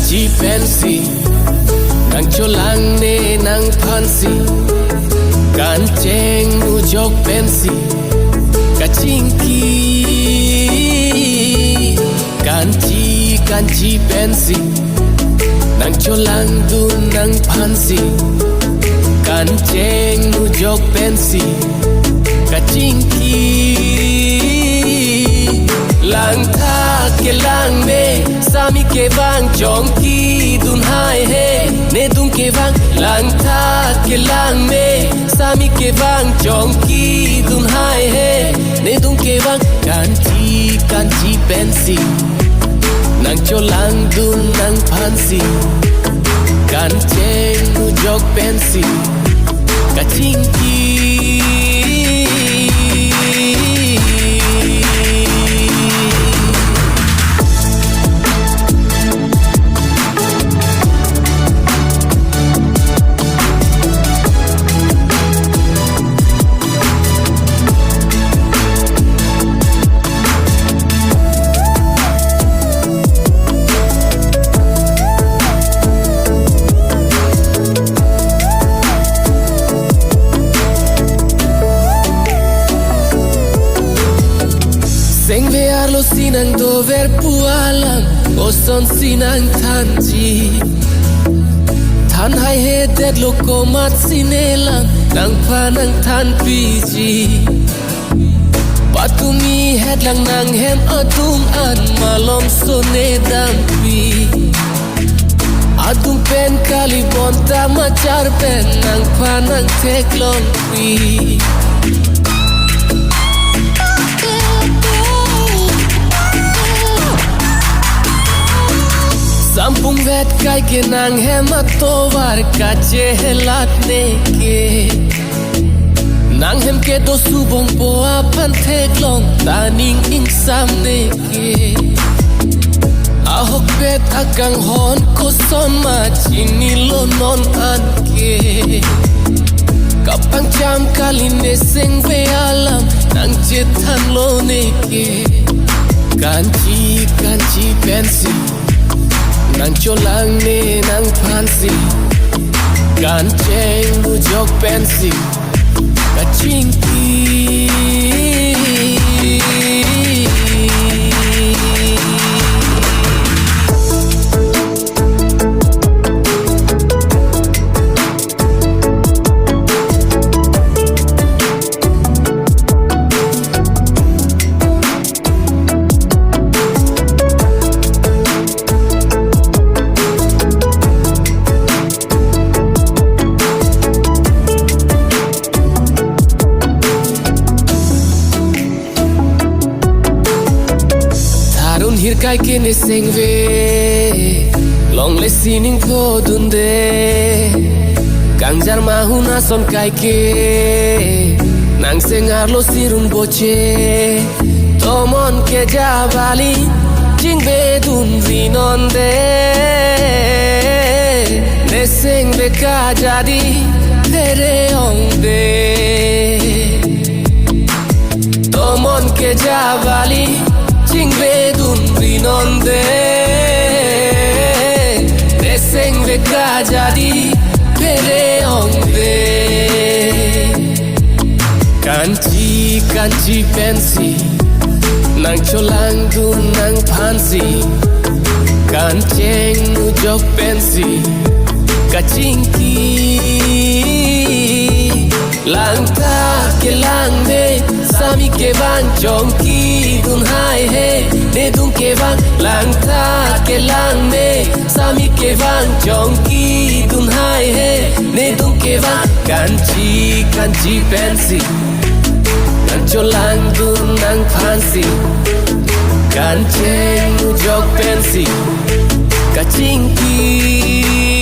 kanchi pensi nang cholang ne nang phansi Kancheng ujok pensi Kachingki Kanchi Kanchi pensi nang cholang dun nang phansi Kancheng ujok pensi Kachingki Langtha kelangme Sami kevang Chongki dun haihe ne dung kevang Langtha kelangme Sami kevang Chongki dun haihe ne dung kevang Kanchi Kanchi pensi nang cholang dun nang phansi Kancheng ujok pensi Kachingki Sengve arlo sinang dover pualang Koson sinang thanji Than haihe dedlo komat sinelang Nang phanang than piji Patumi hedlang nang hem Adung an Malomso ne dampi Adung pen kali bonta machar pen Nang phanang thek longpi Sapungvet kaike nang hem atovar Kache helat neke Nang hem kedo subongpo phan thek long taning insam neke Ahok bet akang hon koson machini lonon anke Kapang jam kaline sengve alam nang chetan lo neke Kanchi Kanchi pensi nang cholang ne nang phansi Kancheng ujok pensi Kachingki Hir kaike ne sengve long le sining po dunde Kangjar mahuna son kaike nang seng arlo sirun boche Tomon ke jabali jingbe dun vinonde Ne sengve ka jadi pere ongde Tomon ke jabali jingbe dun vinonde Ne sengve ka jadi pere ongde Kanchi Kanchi pensi nang cholang dun nang phansi Kancheng ujok pensi Kachingki Langtha kelangme Sami kevang Chongki dun haihe ne dung kevang Langtha kelangme Sami kevang Chongki dun haihe ne dung kevang Kanchi Kanchi pensi nang cholang dun nang phansi Kancheng ujok pensi Kachingki